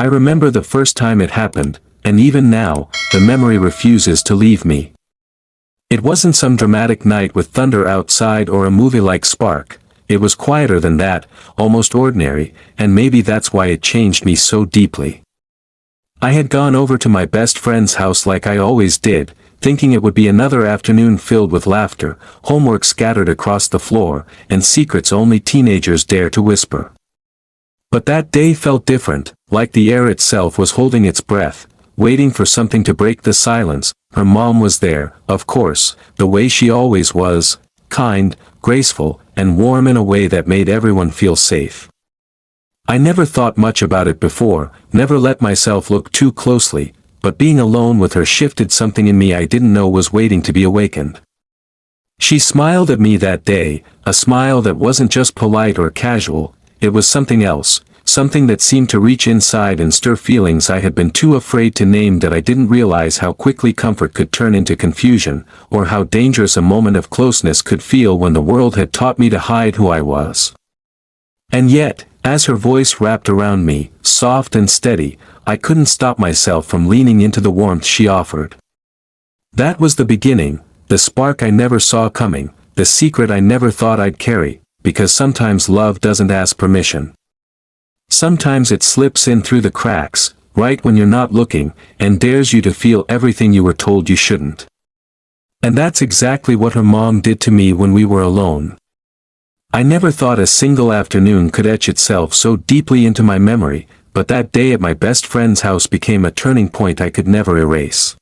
I remember the first time it happened, and even now, the memory refuses to leave me. It wasn't some dramatic night with thunder outside or a movie-like spark. It was quieter than that, almost ordinary, and maybe that's why it changed me so deeply. I had gone over to my best friend's house like I always did, thinking it would be another afternoon filled with laughter, homework scattered across the floor, and secrets only teenagers dare to whisper. But that day felt different, like the air itself was holding its breath, waiting for something to break the silence. Her mom was there, of course, the way she always was, kind, graceful, and warm in a way that made everyone feel safe. I never thought much about it before, never let myself look too closely, but being alone with her shifted something in me I didn't know was waiting to be awakened. She smiled at me that day, a smile that wasn't just polite or casual, it was something else, something that seemed to reach inside and stir feelings I had been too afraid to name. That I didn't realize how quickly comfort could turn into confusion, or how dangerous a moment of closeness could feel when the world had taught me to hide who I was. And yet, as her voice wrapped around me, soft and steady, I couldn't stop myself from leaning into the warmth she offered. That was the beginning, the spark I never saw coming, the secret I never thought I'd carry, because sometimes love doesn't ask permission. Sometimes it slips in through the cracks, right when you're not looking, and dares you to feel everything you were told you shouldn't. And that's exactly what her mom did to me when we were alone. I never thought a single afternoon could etch itself so deeply into my memory, but that day at my best friend's house became a turning point I could never erase.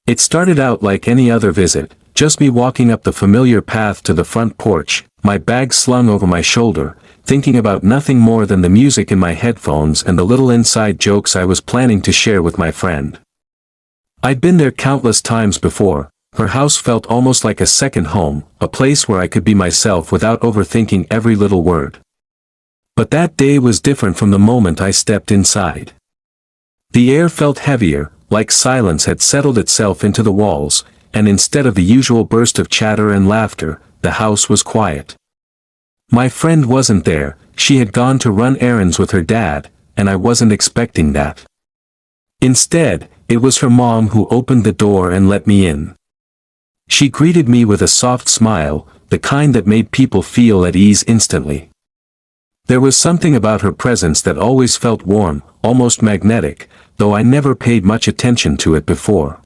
It started out like any other visit, just me walking up the familiar path to the front porch, my bag slung over my shoulder, thinking about nothing more than the music in my headphones and the little inside jokes I was planning to share with my friend. I'd been there countless times before. Her house felt almost like a second home, a place where I could be myself without overthinking every little word. But that day was different from the moment I stepped inside. The air felt heavier, like silence had settled itself into the walls, and instead of the usual burst of chatter and laughter, the house was quiet. My friend wasn't there, she had gone to run errands with her dad, and I wasn't expecting that. Instead, it was her mom who opened the door and let me in. She greeted me with a soft smile, the kind that made people feel at ease instantly. There was something about her presence that always felt warm, almost magnetic, though I never paid much attention to it before.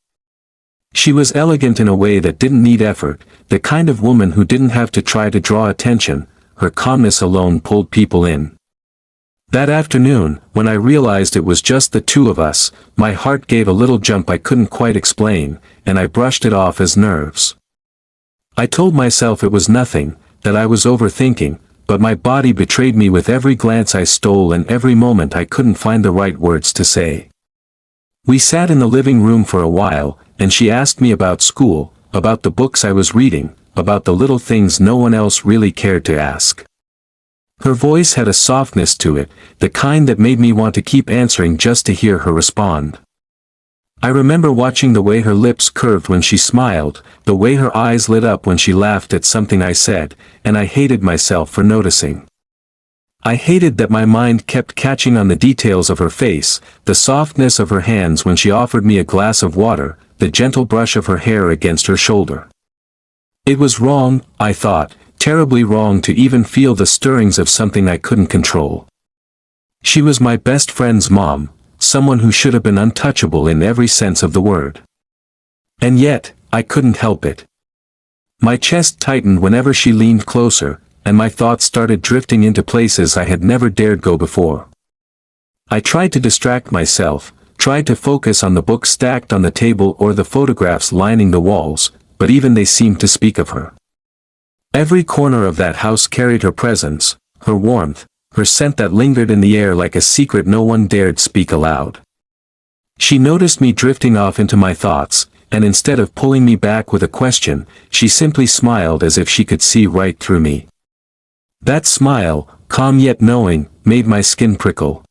She was elegant in a way that didn't need effort, the kind of woman who didn't have to try to draw attention. Her calmness alone pulled people in. That afternoon, when I realized it was just the two of us, my heart gave a little jump I couldn't quite explain, and I brushed it off as nerves. I told myself it was nothing, that I was overthinking, but my body betrayed me with every glance I stole and every moment I couldn't find the right words to say. We sat in the living room for a while, and she asked me about school, about the books I was reading, about the little things no one else really cared to ask. Her voice had a softness to it, the kind that made me want to keep answering just to hear her respond. I remember watching the way her lips curved when she smiled, the way her eyes lit up when she laughed at something I said, and I hated myself for noticing. I hated that my mind kept catching on the details of her face, the softness of her hands when she offered me a glass of water, the gentle brush of her hair against her shoulder. It was wrong, I thought, terribly wrong to even feel the stirrings of something I couldn't control. She was my best friend's mom, someone who should have been untouchable in every sense of the word. And yet, I couldn't help it. My chest tightened whenever she leaned closer, and my thoughts started drifting into places I had never dared go before. I tried to distract myself, tried to focus on the books stacked on the table or the photographs lining the walls, but even they seemed to speak of her. Every corner of that house carried her presence, her warmth, her scent that lingered in the air like a secret no one dared speak aloud. She noticed me drifting off into my thoughts, and instead of pulling me back with a question, she simply smiled as if she could see right through me. That smile, calm yet knowing, made my skin prickle.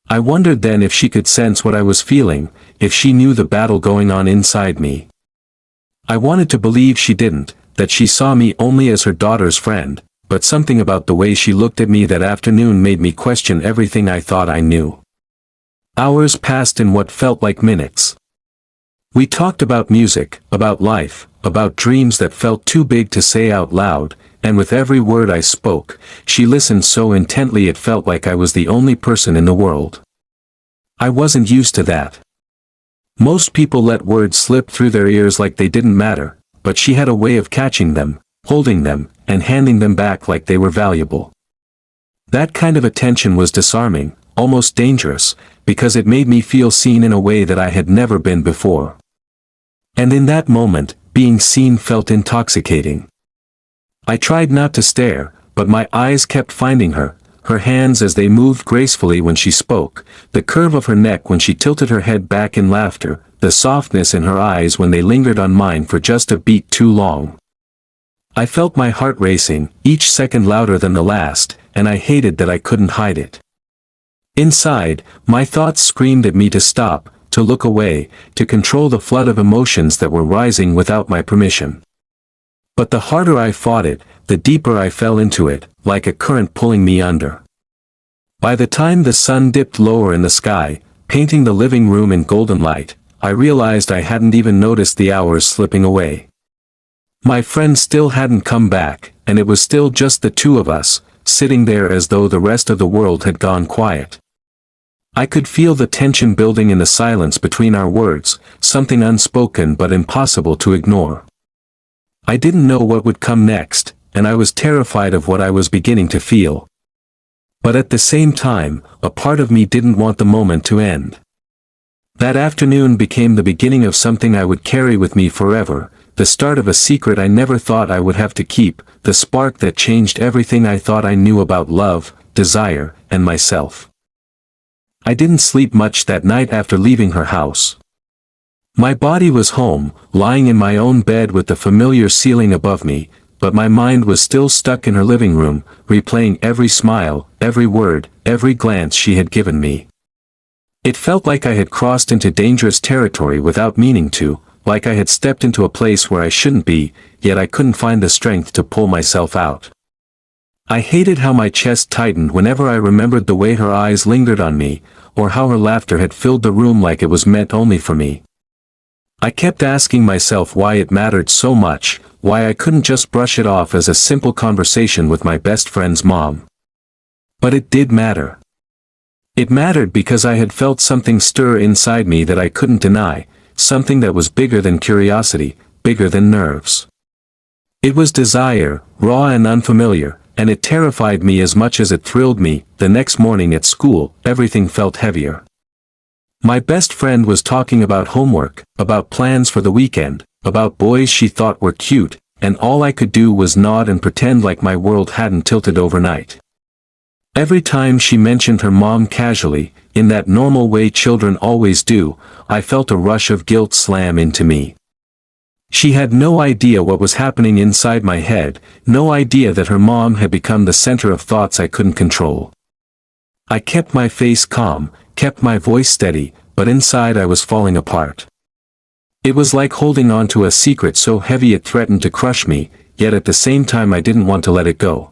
I wondered then if she could sense what I was feeling, if she knew the battle going on inside me. I wanted to believe she didn't, that she saw me only as her daughter's friend, but something about the way she looked at me that afternoon made me question everything I thought I knew. Hours passed in what felt like minutes. We talked about music, about life, about dreams that felt too big to say out loud, and with every word I spoke, she listened so intently it felt like I was the only person in the world. I wasn't used to that. Most people let words slip through their ears like they didn't matter, but she had a way of catching them, holding them, and handing them back like they were valuable. That kind of attention was disarming, almost dangerous, because it made me feel seen in a way that I had never been before. And in that moment, being seen felt intoxicating. I tried not to stare, but my eyes kept finding her hands as they moved gracefully when she spoke, the curve of her neck when she tilted her head back in laughter, the softness in her eyes when they lingered on mine for just a beat too long. I felt my heart racing, each second louder than the last, and I hated that I couldn't hide it. Inside, my thoughts screamed at me to stop, to look away, to control the flood of emotions that were rising without my permission. But the harder I fought it, the deeper I fell into it, like a current pulling me under. By the time the sun dipped lower in the sky, painting the living room in golden light, I realized I hadn't even noticed the hours slipping away. My friend still hadn't come back, and it was still just the two of us, sitting there as though the rest of the world had gone quiet. I could feel the tension building in the silence between our words, something unspoken but impossible to ignore. I didn't know what would come next, and I was terrified of what I was beginning to feel. But at the same time, a part of me didn't want the moment to end. That afternoon became the beginning of something I would carry with me forever, the start of a secret I never thought I would have to keep, the spark that changed everything I thought I knew about love, desire, and myself. I didn't sleep much that night after leaving her house. My body was home, lying in my own bed with the familiar ceiling above me, but my mind was still stuck in her living room, replaying every smile, every word, every glance she had given me. It felt like I had crossed into dangerous territory without meaning to, like I had stepped into a place where I shouldn't be, yet I couldn't find the strength to pull myself out. I hated how my chest tightened whenever I remembered the way her eyes lingered on me, or how her laughter had filled the room like it was meant only for me. I kept asking myself why it mattered so much, why I couldn't just brush it off as a simple conversation with my best friend's mom. But it did matter. It mattered because I had felt something stir inside me that I couldn't deny, something that was bigger than curiosity, bigger than nerves. It was desire, raw and unfamiliar, and it terrified me as much as it thrilled me. The next morning at school, everything felt heavier. My best friend was talking about homework, about plans for the weekend, about boys she thought were cute, and all I could do was nod and pretend like my world hadn't tilted overnight. Every time she mentioned her mom casually, in that normal way children always do, I felt a rush of guilt slam into me. She had no idea what was happening inside my head, no idea that her mom had become the center of thoughts I couldn't control. I kept my face calm, kept my voice steady, but inside I was falling apart. It was like holding on to a secret so heavy it threatened to crush me, yet at the same time I didn't want to let it go.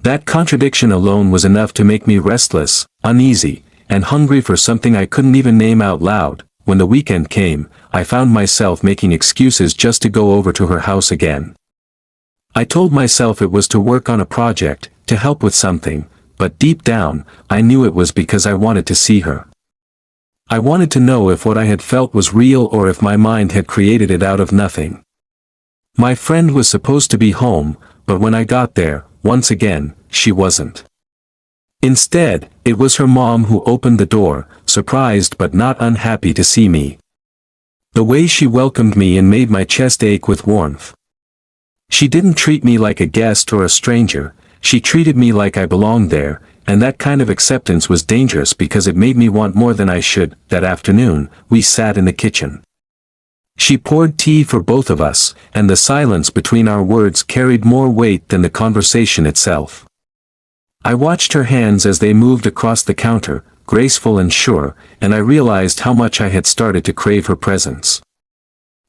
That contradiction alone was enough to make me restless, uneasy, and hungry for something I couldn't even name out loud. When the weekend came, I found myself making excuses just to go over to her house again. I told myself it was to work on a project, to help with something, but deep down, I knew it was because I wanted to see her. I wanted to know if what I had felt was real or if my mind had created it out of nothing. My friend was supposed to be home, but when I got there, once again, she wasn't. Instead, it was her mom who opened the door, surprised but not unhappy to see me. The way she welcomed me and made my chest ache with warmth. She didn't treat me like a guest or a stranger, she treated me like I belonged there, and that kind of acceptance was dangerous because it made me want more than I should. That afternoon, we sat in the kitchen. She poured tea for both of us, and the silence between our words carried more weight than the conversation itself. I watched her hands as they moved across the counter, graceful and sure, and I realized how much I had started to crave her presence.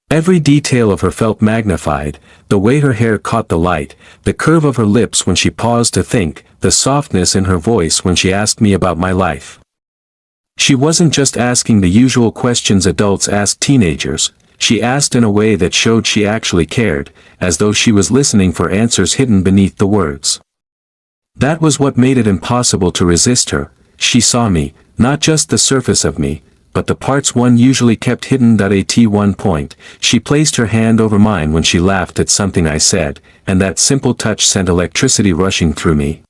Every detail of her felt magnified, the way her hair caught the light, the curve of her lips when she paused to think, the softness in her voice when she asked me about my life. She wasn't just asking the usual questions adults ask teenagers, she asked in a way that showed she actually cared, as though she was listening for answers hidden beneath the words. That was what made it impossible to resist her. She saw me, not just the surface of me, but the parts one usually kept hidden. At one point, she placed her hand over mine when she laughed at something I said, and that simple touch sent electricity rushing through me.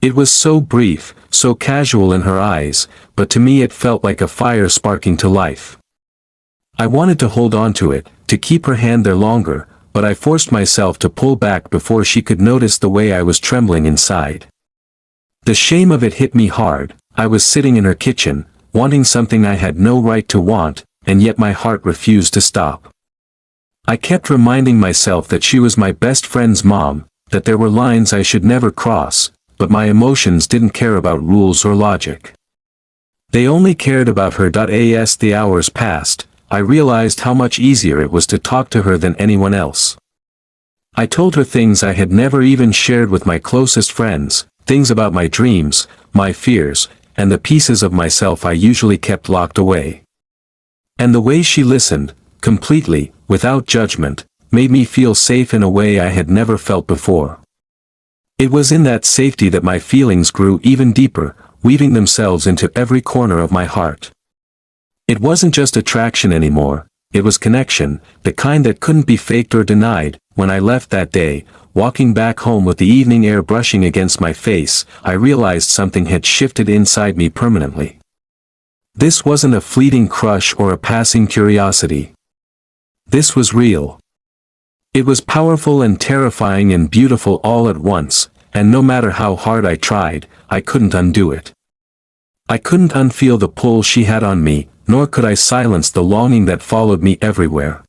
It was so brief, so casual in her eyes, but to me it felt like a fire sparking to life. I wanted to hold on to it, to keep her hand there longer, but I forced myself to pull back before she could notice the way I was trembling inside. The shame of it hit me hard. I was sitting in her kitchen, wanting something I had no right to want, and yet my heart refused to stop. I kept reminding myself that she was my best friend's mom, that there were lines I should never cross, but my emotions didn't care about rules or logic. They only cared about her. As the hours passed, I realized how much easier it was to talk to her than anyone else. I told her things I had never even shared with my closest friends, things about my dreams, my fears, and the pieces of myself I usually kept locked away. And the way she listened, completely, without judgment, made me feel safe in a way I had never felt before. It was in that safety that my feelings grew even deeper, weaving themselves into every corner of my heart. It wasn't just attraction anymore, it was connection, the kind that couldn't be faked or denied. When I left that day, walking back home with the evening air brushing against my face, I realized something had shifted inside me permanently. This wasn't a fleeting crush or a passing curiosity. This was real. It was powerful and terrifying and beautiful all at once, and no matter how hard I tried, I couldn't undo it. I couldn't unfeel the pull she had on me, nor could I silence the longing that followed me everywhere.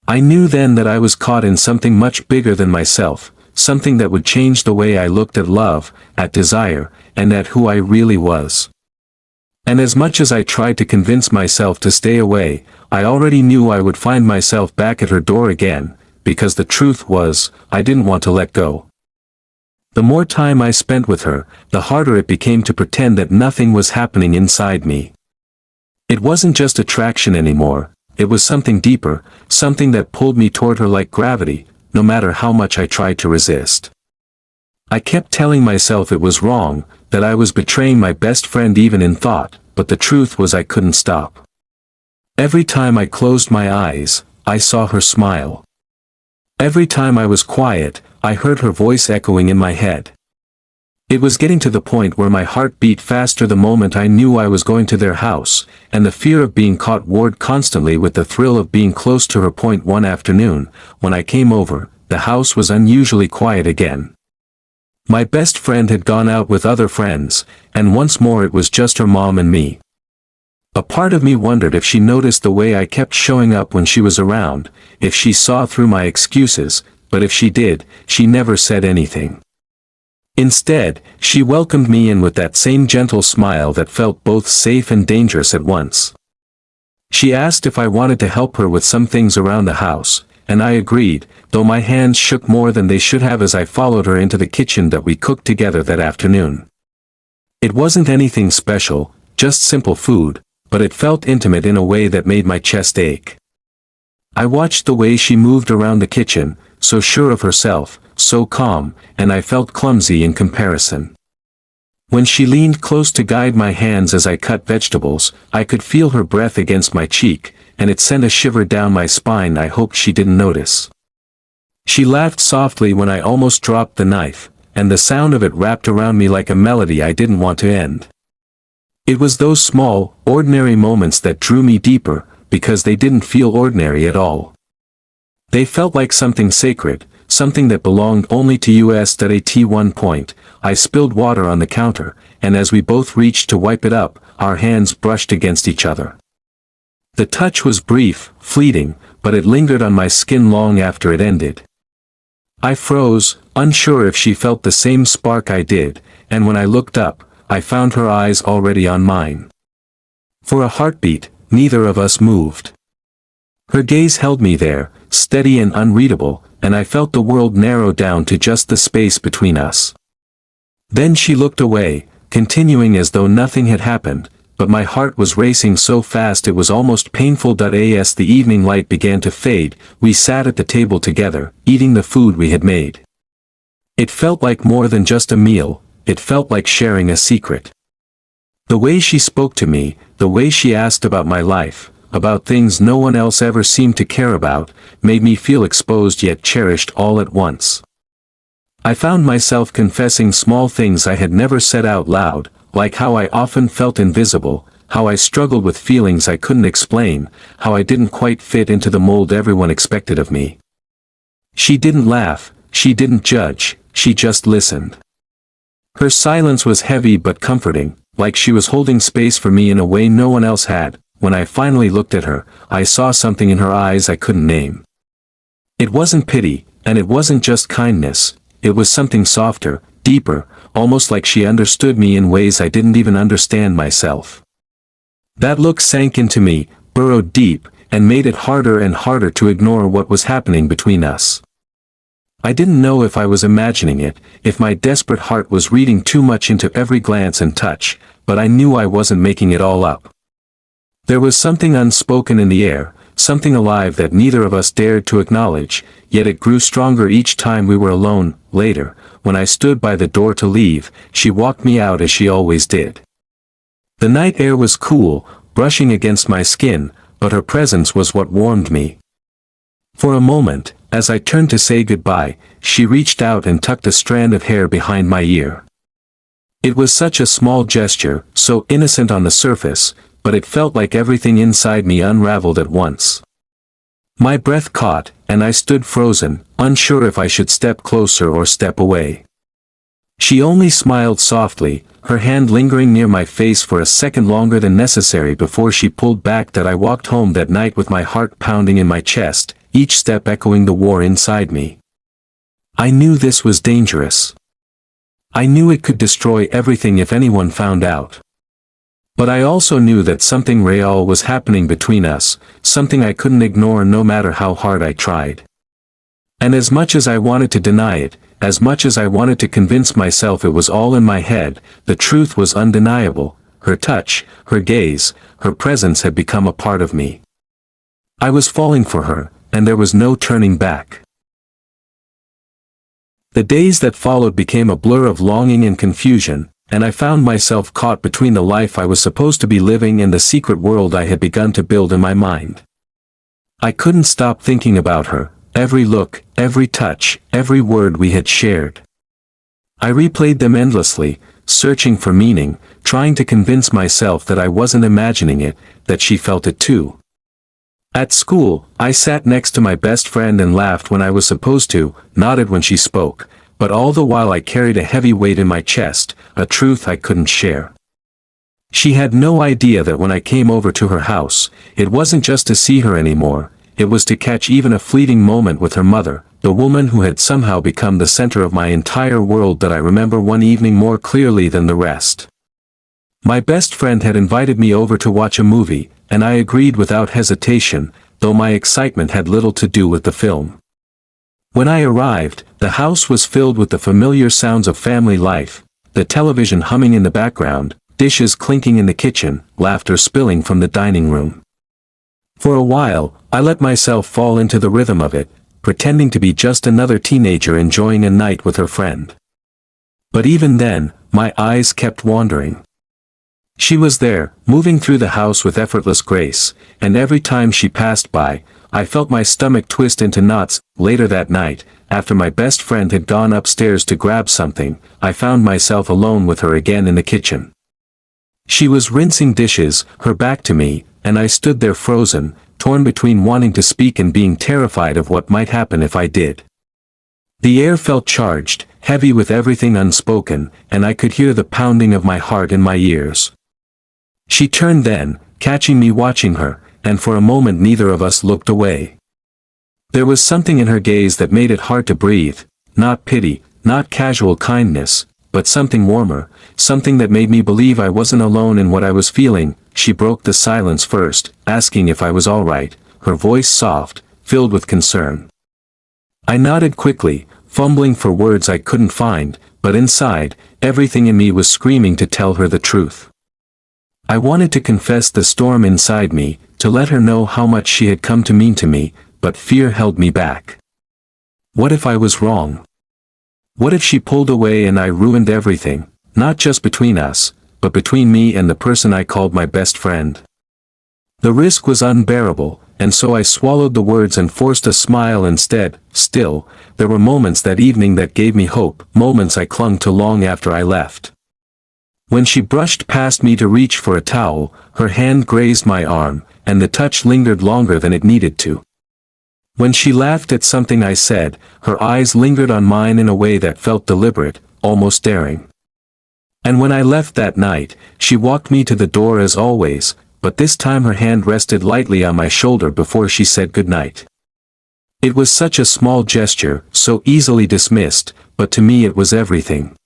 I knew then that I was caught in something much bigger than myself, something that would change the way I looked at love, at desire, and at who I really was. And as much as I tried to convince myself to stay away, I already knew I would find myself back at her door again, because the truth was, I didn't want to let go. The more time I spent with her, the harder it became to pretend that nothing was happening inside me. It wasn't just attraction anymore, it was something deeper, something that pulled me toward her like gravity, no matter how much I tried to resist. I kept telling myself it was wrong, that I was betraying my best friend even in thought, but the truth was I couldn't stop. Every time I closed my eyes, I saw her smile. Every time I was quiet, I heard her voice echoing in my head. It was getting to the point where my heart beat faster the moment I knew I was going to their house, and the fear of being caught warred constantly with the thrill of being close to her. One afternoon, when I came over, the house was unusually quiet again. My best friend had gone out with other friends, and once more it was just her mom and me. A part of me wondered if she noticed the way I kept showing up when she was around, if she saw through my excuses, but if she did, she never said anything. Instead, she welcomed me in with that same gentle smile that felt both safe and dangerous at once. She asked if I wanted to help her with some things around the house, and I agreed, though my hands shook more than they should have as I followed her into the kitchen that we cooked together that afternoon. It wasn't anything special, just simple food, but it felt intimate in a way that made my chest ache. I watched the way she moved around the kitchen, so sure of herself, so calm, and I felt clumsy in comparison. When she leaned close to guide my hands as I cut vegetables, I could feel her breath against my cheek, and it sent a shiver down my spine. I hoped she didn't notice. She laughed softly when I almost dropped the knife, and the sound of it wrapped around me like a melody I didn't want to end. It was those small, ordinary moments that drew me deeper, because they didn't feel ordinary at all. They felt like something sacred, something that belonged only to us. At one point, I spilled water on the counter, and as we both reached to wipe it up, our hands brushed against each other. The touch was brief, fleeting, but it lingered on my skin long after it ended. I froze, unsure if she felt the same spark I did, and when I looked up, I found her eyes already on mine. For a heartbeat, neither of us moved. Her gaze held me there, steady and unreadable, and I felt the world narrow down to just the space between us. Then she looked away, continuing as though nothing had happened, but my heart was racing so fast it was almost painful. As the evening light began to fade, we sat at the table together, eating the food we had made. It felt like more than just a meal, it felt like sharing a secret. The way she spoke to me, the way she asked about my life, about things no one else ever seemed to care about, made me feel exposed yet cherished all at once. I found myself confessing small things I had never said out loud, like how I often felt invisible, how I struggled with feelings I couldn't explain, how I didn't quite fit into the mold everyone expected of me. She didn't laugh, she didn't judge, she just listened. Her silence was heavy but comforting, like she was holding space for me in a way no one else had. When I finally looked at her, I saw something in her eyes I couldn't name. It wasn't pity, and it wasn't just kindness, it was something softer, deeper, almost like she understood me in ways I didn't even understand myself. That look sank into me, burrowed deep, and made it harder and harder to ignore what was happening between us. I didn't know if I was imagining it, if my desperate heart was reading too much into every glance and touch, but I knew I wasn't making it all up. There was something unspoken in the air, something alive that neither of us dared to acknowledge, yet it grew stronger each time we were alone. Later, when I stood by the door to leave, she walked me out as she always did. The night air was cool, brushing against my skin, but her presence was what warmed me. For a moment, as I turned to say goodbye, she reached out and tucked a strand of hair behind my ear. It was such a small gesture, so innocent on the surface, but it felt like everything inside me unraveled at once. My breath caught, and I stood frozen, unsure if I should step closer or step away. She only smiled softly, her hand lingering near my face for a second longer than necessary before she pulled back. I walked home that night with my heart pounding in my chest, each step echoing the war inside me. I knew this was dangerous. I knew it could destroy everything if anyone found out. But I also knew that something real was happening between us, something I couldn't ignore no matter how hard I tried. And as much as I wanted to deny it, as much as I wanted to convince myself it was all in my head, the truth was undeniable. Her touch, her gaze, her presence had become a part of me. I was falling for her, and there was no turning back. The days that followed became a blur of longing and confusion, and I found myself caught between the life I was supposed to be living and the secret world I had begun to build in my mind. I couldn't stop thinking about her, every look, every touch, every word we had shared. I replayed them endlessly, searching for meaning, trying to convince myself that I wasn't imagining it, that she felt it too. At school, I sat next to my best friend and laughed when I was supposed to, nodded when she spoke, but all the while I carried a heavy weight in my chest, a truth I couldn't share. She had no idea that when I came over to her house, it wasn't just to see her anymore, it was to catch even a fleeting moment with her mother, the woman who had somehow become the center of my entire world. That I remember one evening more clearly than the rest. My best friend had invited me over to watch a movie, and I agreed without hesitation, though my excitement had little to do with the film. When I arrived, the house was filled with the familiar sounds of family life, the television humming in the background, dishes clinking in the kitchen, laughter spilling from the dining room. For a while, I let myself fall into the rhythm of it, pretending to be just another teenager enjoying a night with her friend. But even then, my eyes kept wandering. She was there, moving through the house with effortless grace, and every time she passed by, I felt my stomach twist into knots. Later that night, after my best friend had gone upstairs to grab something, I found myself alone with her again in the kitchen. She was rinsing dishes, her back to me, and I stood there frozen, torn between wanting to speak and being terrified of what might happen if I did. The air felt charged, heavy with everything unspoken, and I could hear the pounding of my heart in my ears. She turned then, catching me watching her, and for a moment neither of us looked away. There was something in her gaze that made it hard to breathe, not pity, not casual kindness, but something warmer, something that made me believe I wasn't alone in what I was feeling. She broke the silence first, asking if I was all right, her voice soft, filled with concern. I nodded quickly, fumbling for words I couldn't find, but inside, everything in me was screaming to tell her the truth. I wanted to confess the storm inside me, to let her know how much she had come to mean to me, but fear held me back. What if I was wrong? What if she pulled away and I ruined everything, not just between us, but between me and the person I called my best friend? The risk was unbearable, and so I swallowed the words and forced a smile instead. Still, there were moments that evening that gave me hope, moments I clung to long after I left. When she brushed past me to reach for a towel, her hand grazed my arm, and the touch lingered longer than it needed to. When she laughed at something I said, her eyes lingered on mine in a way that felt deliberate, almost daring. And when I left that night, she walked me to the door as always, but this time her hand rested lightly on my shoulder before she said goodnight. It was such a small gesture, so easily dismissed, but to me it was everything.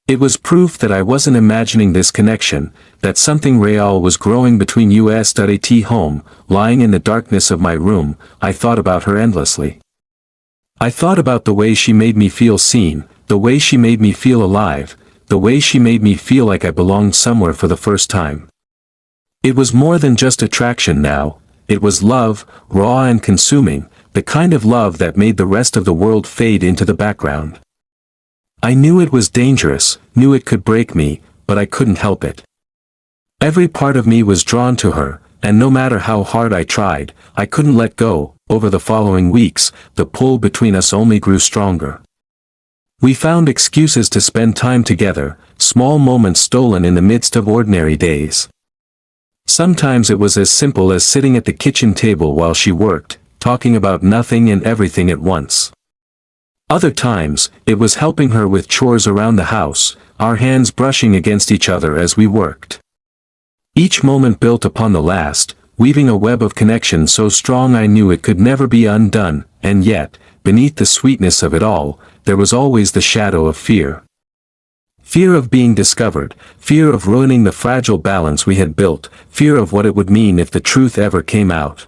It was proof that I wasn't imagining this connection, that something real was growing between us. At home, lying in the darkness of my room, I thought about her endlessly. I thought about the way she made me feel seen, the way she made me feel alive, the way she made me feel like I belonged somewhere for the first time. It was more than just attraction now, it was love, raw and consuming, the kind of love that made the rest of the world fade into the background. I knew it was dangerous, knew it could break me, but I couldn't help it. Every part of me was drawn to her, and no matter how hard I tried, I couldn't let go. Over the following weeks, the pull between us only grew stronger. We found excuses to spend time together, small moments stolen in the midst of ordinary days. Sometimes it was as simple as sitting at the kitchen table while she worked, talking about nothing and everything at once. Other times, it was helping her with chores around the house, our hands brushing against each other as we worked. Each moment built upon the last, weaving a web of connection so strong I knew it could never be undone, and yet, beneath the sweetness of it all, there was always the shadow of fear. Fear of being discovered, fear of ruining the fragile balance we had built, fear of what it would mean if the truth ever came out.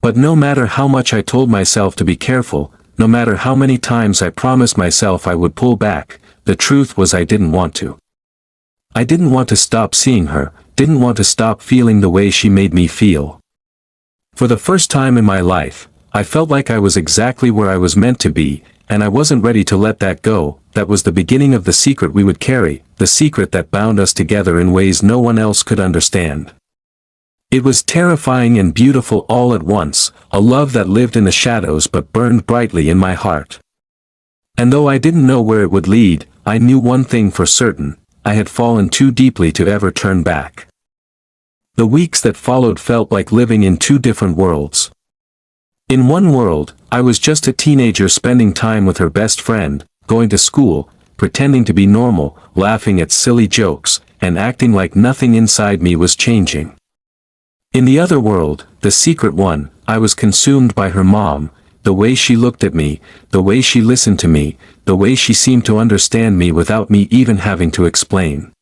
But no matter how much I told myself to be careful, no matter how many times I promised myself I would pull back, the truth was I didn't want to. I didn't want to stop seeing her, didn't want to stop feeling the way she made me feel. For the first time in my life, I felt like I was exactly where I was meant to be, and I wasn't ready to let that go. That was the beginning of the secret we would carry, the secret that bound us together in ways no one else could understand. It was terrifying and beautiful all at once, a love that lived in the shadows but burned brightly in my heart. And though I didn't know where it would lead, I knew one thing for certain, I had fallen too deeply to ever turn back. The weeks that followed felt like living in two different worlds. In one world, I was just a teenager spending time with her best friend, going to school, pretending to be normal, laughing at silly jokes, and acting like nothing inside me was changing. In the other world, the secret one, I was consumed by her mom, the way she looked at me, the way she listened to me, the way she seemed to understand me without me even having to explain.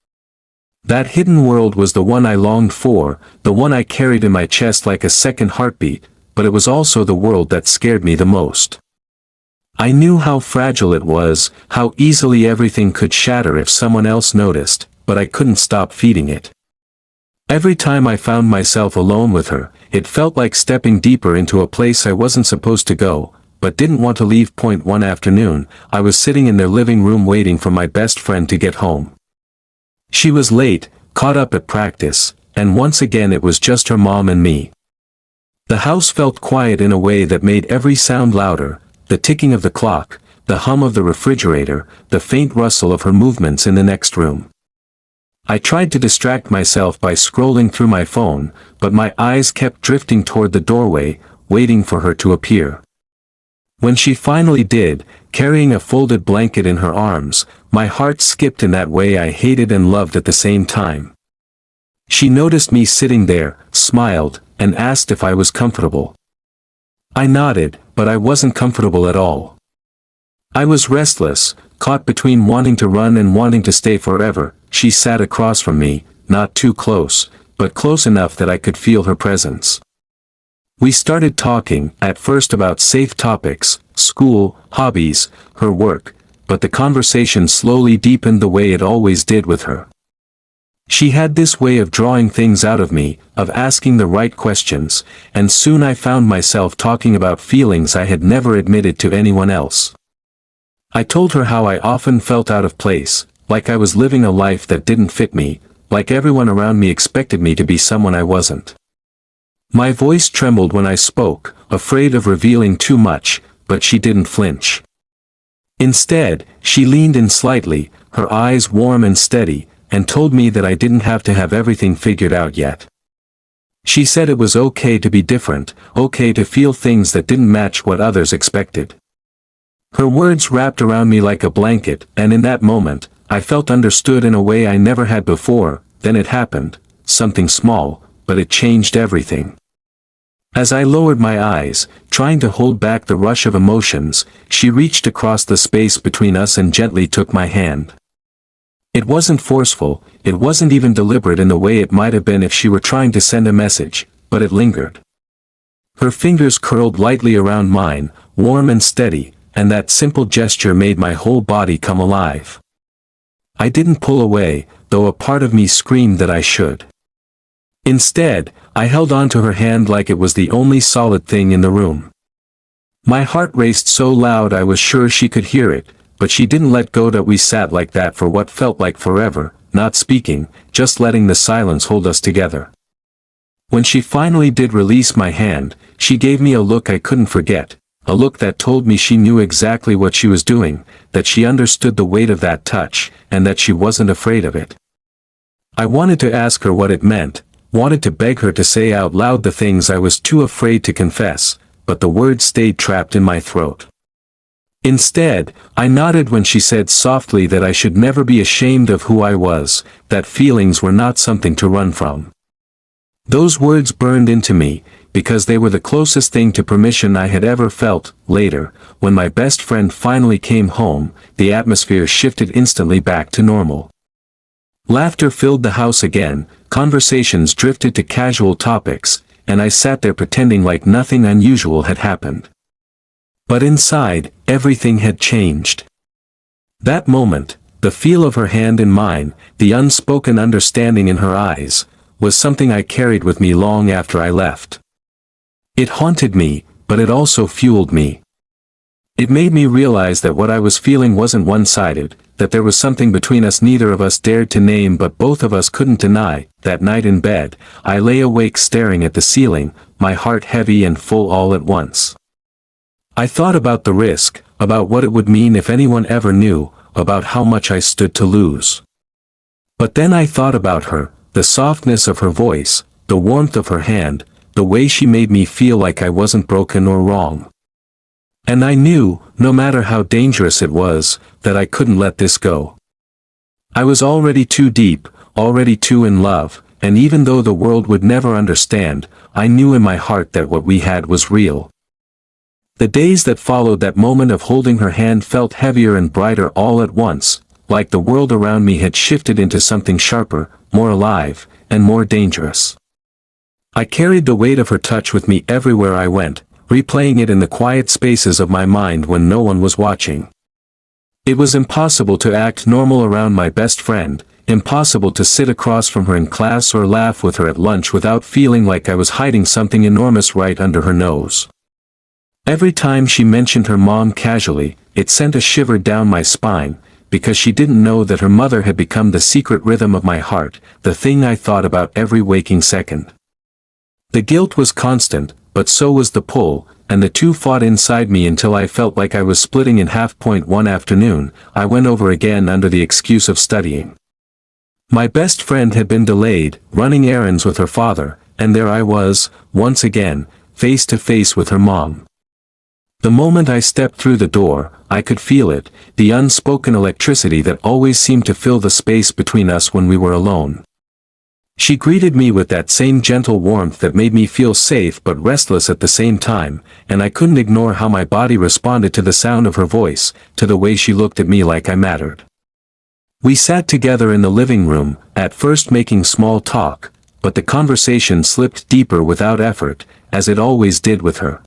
That hidden world was the one I longed for, the one I carried in my chest like a second heartbeat, but it was also the world that scared me the most. I knew how fragile it was, how easily everything could shatter if someone else noticed, but I couldn't stop feeding it. Every time I found myself alone with her, it felt like stepping deeper into a place I wasn't supposed to go, but didn't want to leave. One afternoon, I was sitting in their living room waiting for my best friend to get home. She was late, caught up at practice, and once again it was just her mom and me. The house felt quiet in a way that made every sound louder, the ticking of the clock, the hum of the refrigerator, the faint rustle of her movements in the next room. I tried to distract myself by scrolling through my phone, but my eyes kept drifting toward the doorway, waiting for her to appear. When she finally did, carrying a folded blanket in her arms, my heart skipped in that way I hated and loved at the same time. She noticed me sitting there, smiled, and asked if I was comfortable. I nodded, but I wasn't comfortable at all. I was restless, caught between wanting to run and wanting to stay forever. She sat across from me, not too close, but close enough that I could feel her presence. We started talking, at first about safe topics, school, hobbies, her work, but the conversation slowly deepened the way it always did with her. She had this way of drawing things out of me, of asking the right questions, and soon I found myself talking about feelings I had never admitted to anyone else. I told her how I often felt out of place, like I was living a life that didn't fit me, like everyone around me expected me to be someone I wasn't. My voice trembled when I spoke, afraid of revealing too much, but she didn't flinch. Instead, she leaned in slightly, her eyes warm and steady, and told me that I didn't have to have everything figured out yet. She said it was okay to be different, okay to feel things that didn't match what others expected. Her words wrapped around me like a blanket, and in that moment, I felt understood in a way I never had before. Then it happened, something small, but it changed everything. As I lowered my eyes, trying to hold back the rush of emotions, she reached across the space between us and gently took my hand. It wasn't forceful, it wasn't even deliberate in the way it might have been if she were trying to send a message, but it lingered. Her fingers curled lightly around mine, warm and steady, and that simple gesture made my whole body come alive. I didn't pull away, though a part of me screamed that I should. Instead, I held on to her hand like it was the only solid thing in the room. My heart raced so loud I was sure she could hear it, but she didn't let go. That we sat like that for what felt like forever, not speaking, just letting the silence hold us together. When she finally did release my hand, she gave me a look I couldn't forget, a look that told me she knew exactly what she was doing, that she understood the weight of that touch, and that she wasn't afraid of it. I wanted to ask her what it meant, wanted to beg her to say out loud the things I was too afraid to confess, but the words stayed trapped in my throat. Instead, I nodded when she said softly that I should never be ashamed of who I was, that feelings were not something to run from. Those words burned into me, because they were the closest thing to permission I had ever felt. Later, when my best friend finally came home, the atmosphere shifted instantly back to normal. Laughter filled the house again, conversations drifted to casual topics, and I sat there pretending like nothing unusual had happened. But inside, everything had changed. That moment, the feel of her hand in mine, the unspoken understanding in her eyes, was something I carried with me long after I left. It haunted me, but it also fueled me. It made me realize that what I was feeling wasn't one-sided, that there was something between us neither of us dared to name but both of us couldn't deny. That night in bed, I lay awake staring at the ceiling, my heart heavy and full all at once. I thought about the risk, about what it would mean if anyone ever knew, about how much I stood to lose. But then I thought about her, the softness of her voice, the warmth of her hand, the way she made me feel like I wasn't broken or wrong. And I knew, no matter how dangerous it was, that I couldn't let this go. I was already too deep, already too in love, and even though the world would never understand, I knew in my heart that what we had was real. The days that followed that moment of holding her hand felt heavier and brighter all at once, like the world around me had shifted into something sharper, more alive, and more dangerous. I carried the weight of her touch with me everywhere I went, replaying it in the quiet spaces of my mind when no one was watching. It was impossible to act normal around my best friend, impossible to sit across from her in class or laugh with her at lunch without feeling like I was hiding something enormous right under her nose. Every time she mentioned her mom casually, it sent a shiver down my spine, because she didn't know that her mother had become the secret rhythm of my heart, the thing I thought about every waking second. The guilt was constant, but so was the pull, and the two fought inside me until I felt like I was splitting in half. One afternoon, I went over again under the excuse of studying. My best friend had been delayed, running errands with her father, and there I was, once again, face to face with her mom. The moment I stepped through the door, I could feel it, the unspoken electricity that always seemed to fill the space between us when we were alone. She greeted me with that same gentle warmth that made me feel safe but restless at the same time, and I couldn't ignore how my body responded to the sound of her voice, to the way she looked at me like I mattered. We sat together in the living room, at first making small talk, but the conversation slipped deeper without effort, as it always did with her.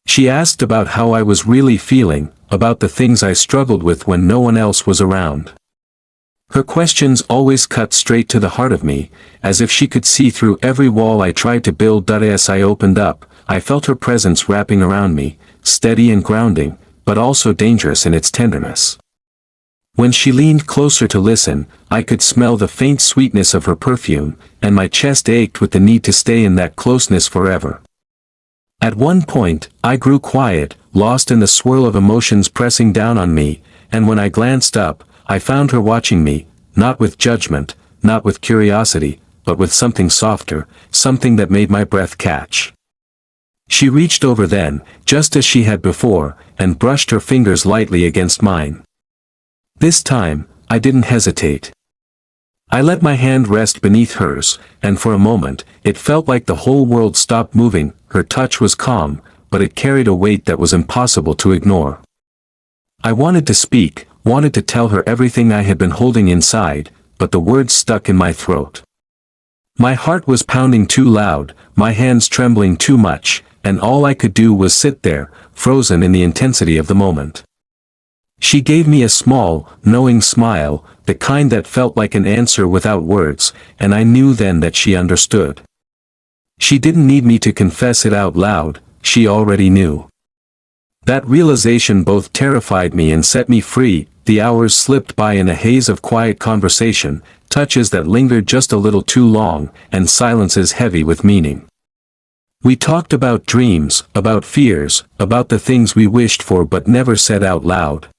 She asked about how I was really feeling, about the things I struggled with when no one else was around. Her questions always cut straight to the heart of me, as if she could see through every wall I tried to build. As I opened up, I felt her presence wrapping around me, steady and grounding, but also dangerous in its tenderness. When she leaned closer to listen, I could smell the faint sweetness of her perfume, and my chest ached with the need to stay in that closeness forever. At one point, I grew quiet, lost in the swirl of emotions pressing down on me, and when I glanced up, I found her watching me, not with judgment, not with curiosity, but with something softer, something that made my breath catch. She reached over then, just as she had before, and brushed her fingers lightly against mine. This time, I didn't hesitate. I let my hand rest beneath hers, and for a moment, it felt like the whole world stopped moving. Her touch was calm, but it carried a weight that was impossible to ignore. I wanted to speak, wanted to tell her everything I had been holding inside, but the words stuck in my throat. My heart was pounding too loud, my hands trembling too much, and all I could do was sit there, frozen in the intensity of the moment. She gave me a small, knowing smile, the kind that felt like an answer without words, and I knew then that she understood. She didn't need me to confess it out loud, she already knew. That realization both terrified me and set me free. The hours slipped by in a haze of quiet conversation, touches that lingered just a little too long, and silences heavy with meaning. We talked about dreams, about fears, about the things we wished for but never said out loud.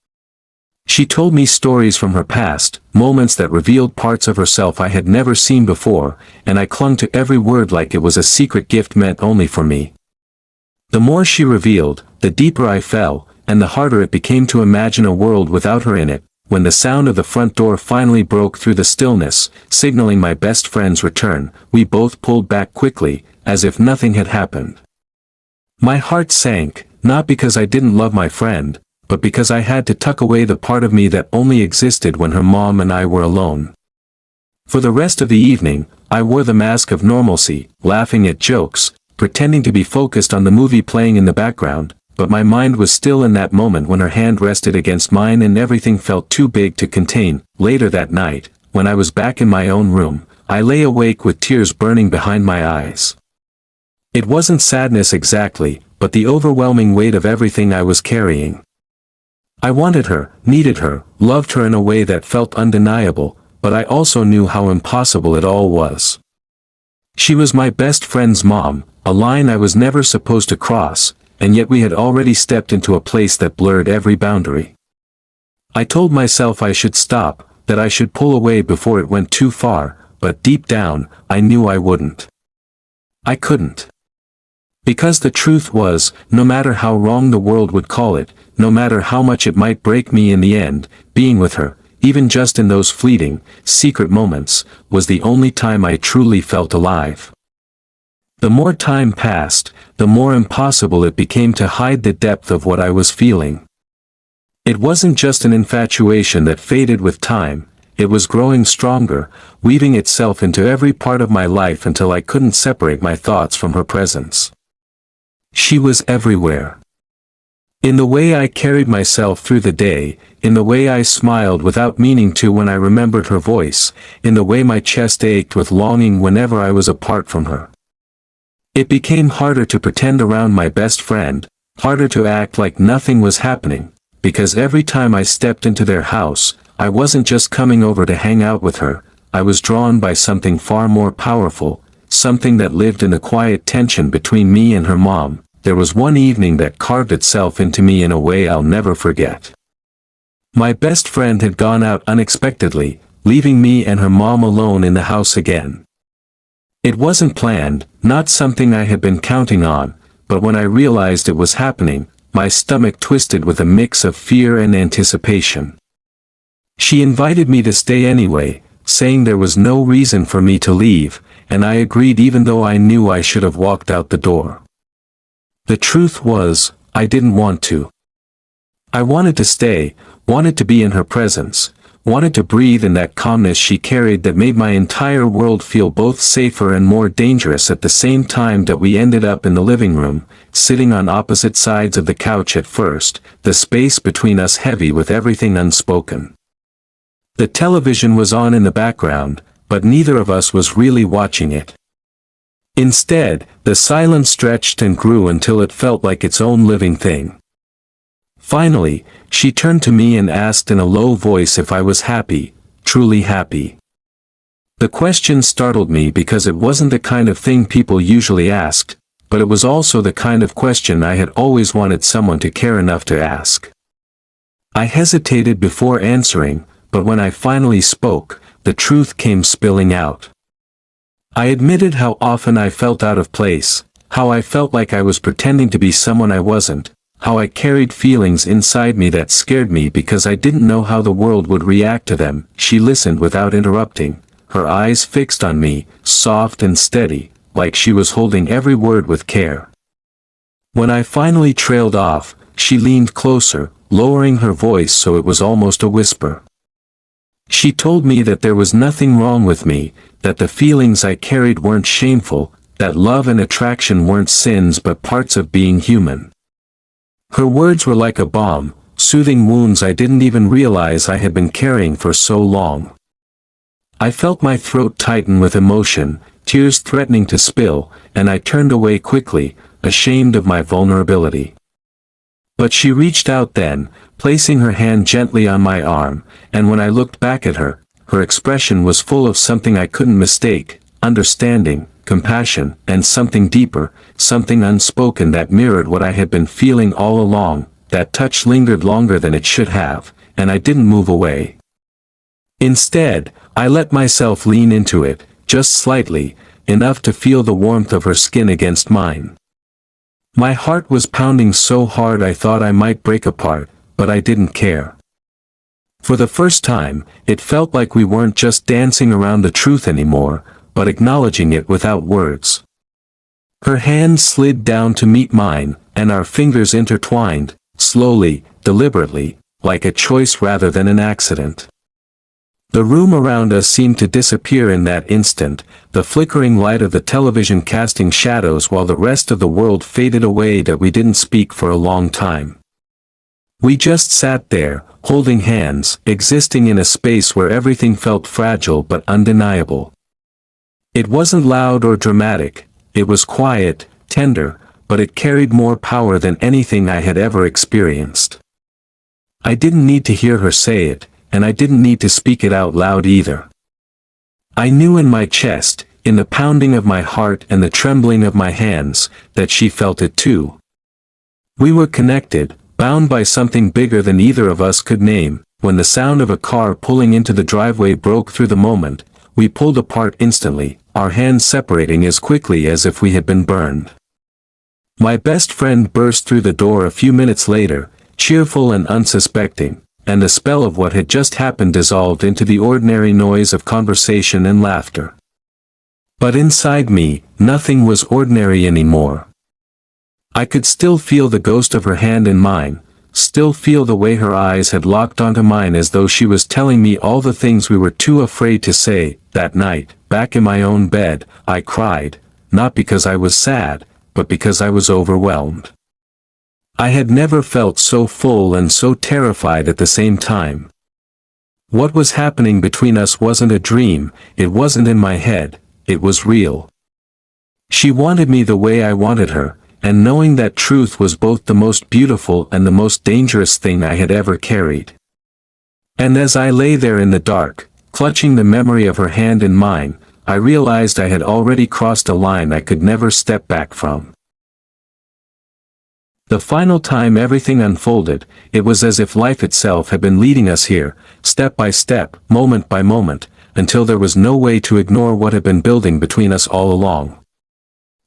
She told me stories from her past, moments that revealed parts of herself I had never seen before, and I clung to every word like it was a secret gift meant only for me. The more she revealed, the deeper I fell, and the harder it became to imagine a world without her in it. When the sound of the front door finally broke through the stillness, signaling my best friend's return, we both pulled back quickly, as if nothing had happened. My heart sank, not because I didn't love my friend, but because I had to tuck away the part of me that only existed when her mom and I were alone. For the rest of the evening, I wore the mask of normalcy, laughing at jokes, pretending to be focused on the movie playing in the background, but my mind was still in that moment when her hand rested against mine and everything felt too big to contain. Later that night, when I was back in my own room, I lay awake with tears burning behind my eyes. It wasn't sadness exactly, but the overwhelming weight of everything I was carrying. I wanted her, needed her, loved her in a way that felt undeniable, but I also knew how impossible it all was. She was my best friend's mom, a line I was never supposed to cross, and yet we had already stepped into a place that blurred every boundary. I told myself I should stop, that I should pull away before it went too far, but deep down, I knew I wouldn't. I couldn't. Because the truth was, no matter how wrong the world would call it, no matter how much it might break me in the end, being with her, even just in those fleeting, secret moments, was the only time I truly felt alive. The more time passed, the more impossible it became to hide the depth of what I was feeling. It wasn't just an infatuation that faded with time, it was growing stronger, weaving itself into every part of my life until I couldn't separate my thoughts from her presence. She was everywhere. In the way I carried myself through the day, in the way I smiled without meaning to when I remembered her voice, in the way my chest ached with longing whenever I was apart from her. It became harder to pretend around my best friend, harder to act like nothing was happening, because every time I stepped into their house, I wasn't just coming over to hang out with her, I was drawn by something far more powerful, something that lived in the quiet tension between me and her mom. There was one evening that carved itself into me in a way I'll never forget. My best friend had gone out unexpectedly, leaving me and her mom alone in the house again. It wasn't planned, not something I had been counting on, but when I realized it was happening, my stomach twisted with a mix of fear and anticipation. She invited me to stay anyway, saying there was no reason for me to leave, and I agreed even though I knew I should have walked out the door. The truth was, I didn't want to. I wanted to stay, wanted to be in her presence, wanted to breathe in that calmness she carried that made my entire world feel both safer and more dangerous at the same time. That we ended up in the living room, sitting on opposite sides of the couch at first, the space between us heavy with everything unspoken. The television was on in the background, but neither of us was really watching it. Instead, the silence stretched and grew until it felt like its own living thing. Finally, she turned to me and asked in a low voice if I was happy, truly happy. The question startled me because it wasn't the kind of thing people usually asked, but it was also the kind of question I had always wanted someone to care enough to ask. I hesitated before answering, but when I finally spoke, the truth came spilling out. I admitted how often I felt out of place, how I felt like I was pretending to be someone I wasn't, how I carried feelings inside me that scared me because I didn't know how the world would react to them. She listened without interrupting, her eyes fixed on me, soft and steady, like she was holding every word with care. When I finally trailed off, she leaned closer, lowering her voice so it was almost a whisper. She told me that there was nothing wrong with me, that the feelings I carried weren't shameful, that love and attraction weren't sins but parts of being human. Her words were like a balm, soothing wounds I didn't even realize I had been carrying for so long. I felt my throat tighten with emotion, tears threatening to spill, and I turned away quickly, ashamed of my vulnerability. But she reached out then, placing her hand gently on my arm, and when I looked back at her, her expression was full of something I couldn't mistake, understanding, compassion, and something deeper, something unspoken that mirrored what I had been feeling all along. That touch lingered longer than it should have, and I didn't move away. Instead, I let myself lean into it, just slightly, enough to feel the warmth of her skin against mine. My heart was pounding so hard I thought I might break apart, but I didn't care. For the first time, it felt like we weren't just dancing around the truth anymore, but acknowledging it without words. Her hand slid down to meet mine, and our fingers intertwined, slowly, deliberately, like a choice rather than an accident. The room around us seemed to disappear in that instant, the flickering light of the television casting shadows while the rest of the world faded away that we didn't speak for a long time. We just sat there, holding hands, existing in a space where everything felt fragile but undeniable. It wasn't loud or dramatic, it was quiet, tender, but it carried more power than anything I had ever experienced. I didn't need to hear her say it, and I didn't need to speak it out loud either. I knew in my chest, in the pounding of my heart and the trembling of my hands, that she felt it too. We were connected, bound by something bigger than either of us could name. When the sound of a car pulling into the driveway broke through the moment, we pulled apart instantly, our hands separating as quickly as if we had been burned. My best friend burst through the door a few minutes later, cheerful and unsuspecting, and the spell of what had just happened dissolved into the ordinary noise of conversation and laughter. But inside me, nothing was ordinary anymore. I could still feel the ghost of her hand in mine, still feel the way her eyes had locked onto mine as though she was telling me all the things we were too afraid to say. That night, back in my own bed, I cried, not because I was sad, but because I was overwhelmed. I had never felt so full and so terrified at the same time. What was happening between us wasn't a dream, it wasn't in my head, it was real. She wanted me the way I wanted her, and knowing that truth was both the most beautiful and the most dangerous thing I had ever carried. And as I lay there in the dark, clutching the memory of her hand in mine, I realized I had already crossed a line I could never step back from. The final time everything unfolded, it was as if life itself had been leading us here, step by step, moment by moment, until there was no way to ignore what had been building between us all along.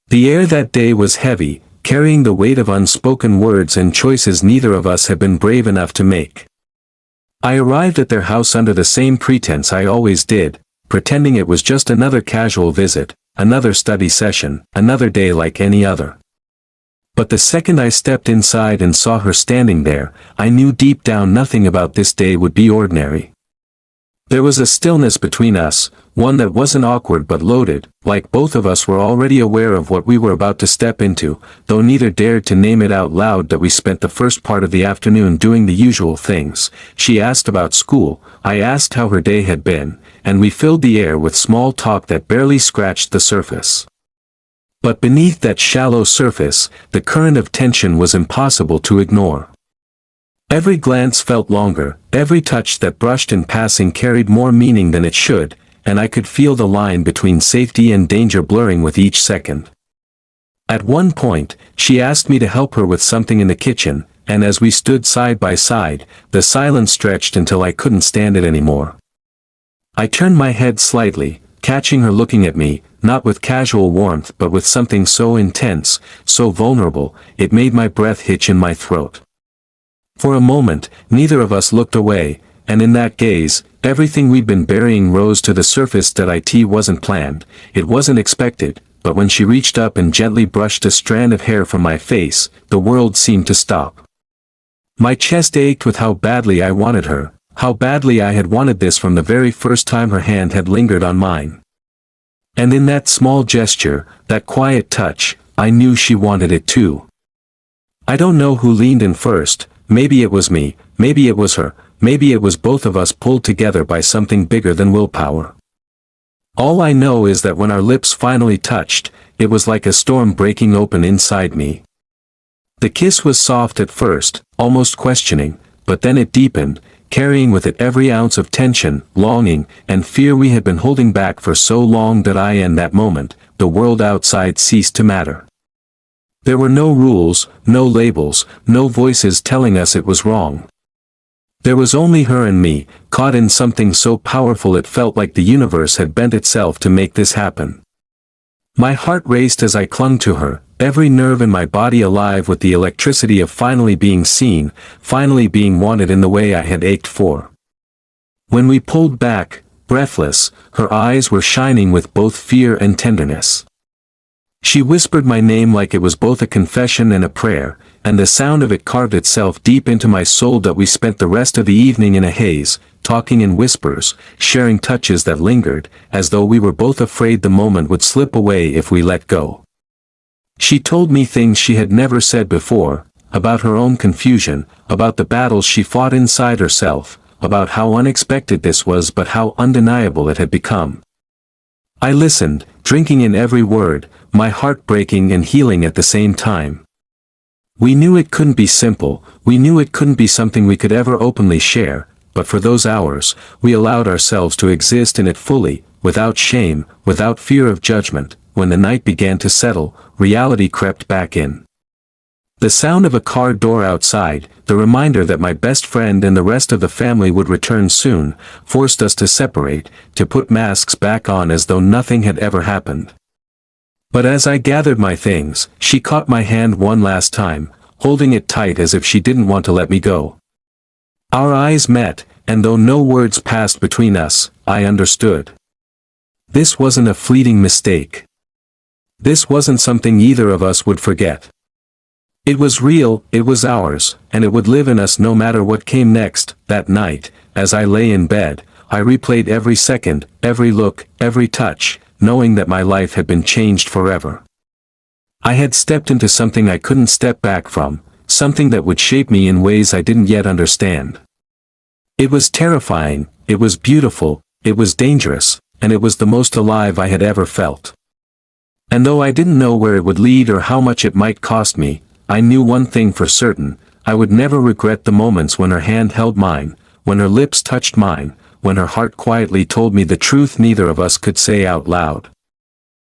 The air that day was heavy, carrying the weight of unspoken words and choices neither of us had been brave enough to make. I arrived at their house under the same pretense I always did, pretending it was just another casual visit, another study session, another day like any other. But the second I stepped inside and saw her standing there, I knew deep down nothing about this day would be ordinary. There was a stillness between us, one that wasn't awkward but loaded, like both of us were already aware of what we were about to step into, though neither dared to name it out loud. That we spent the first part of the afternoon doing the usual things. She asked about school, I asked how her day had been, and we filled the air with small talk that barely scratched the surface. But beneath that shallow surface, the current of tension was impossible to ignore. Every glance felt longer, every touch that brushed in passing carried more meaning than it should, and I could feel the line between safety and danger blurring with each second. At one point, she asked me to help her with something in the kitchen, and as we stood side by side, the silence stretched until I couldn't stand it anymore. I turned my head slightly, catching her looking at me, not with casual warmth but with something so intense, so vulnerable, it made my breath hitch in my throat. For a moment, neither of us looked away, and in that gaze, everything we'd been burying rose to the surface. That it wasn't planned, it wasn't expected, but when she reached up and gently brushed a strand of hair from my face, the world seemed to stop. My chest ached with how badly I wanted her, how badly I had wanted this from the very first time her hand had lingered on mine. And in that small gesture, that quiet touch, I knew she wanted it too. I don't know who leaned in first. Maybe it was me, maybe it was her, maybe it was both of us pulled together by something bigger than willpower. All I know is that when our lips finally touched, it was like a storm breaking open inside me. The kiss was soft at first, almost questioning, but then it deepened, carrying with it every ounce of tension, longing, and fear we had been holding back for so long that in that moment, the world outside ceased to matter. There were no rules, no labels, no voices telling us it was wrong. There was only her and me, caught in something so powerful it felt like the universe had bent itself to make this happen. My heart raced as I clung to her, every nerve in my body alive with the electricity of finally being seen, finally being wanted in the way I had ached for. When we pulled back, breathless, her eyes were shining with both fear and tenderness. She whispered my name like it was both a confession and a prayer, and the sound of it carved itself deep into my soul. That we spent the rest of the evening in a haze, talking in whispers, sharing touches that lingered, as though we were both afraid the moment would slip away if we let go. She told me things she had never said before, about her own confusion, about the battles she fought inside herself, about how unexpected this was but how undeniable it had become. I listened, drinking in every word, my heart breaking and healing at the same time. We knew it couldn't be simple, we knew it couldn't be something we could ever openly share, but for those hours, we allowed ourselves to exist in it fully, without shame, without fear of judgment. When the night began to settle, reality crept back in. The sound of a car door outside, the reminder that my best friend and the rest of the family would return soon, forced us to separate, to put masks back on as though nothing had ever happened. But as I gathered my things, she caught my hand one last time, holding it tight as if she didn't want to let me go. Our eyes met, and though no words passed between us, I understood. This wasn't a fleeting mistake. This wasn't something either of us would forget. It was real, it was ours, and it would live in us no matter what came next. That night, as I lay in bed, I replayed every second, every look, every touch, knowing that my life had been changed forever. I had stepped into something I couldn't step back from, something that would shape me in ways I didn't yet understand. It was terrifying, it was beautiful, it was dangerous, and it was the most alive I had ever felt. And though I didn't know where it would lead or how much it might cost me, I knew one thing for certain: I would never regret the moments when her hand held mine, when her lips touched mine, when her heart quietly told me the truth neither of us could say out loud.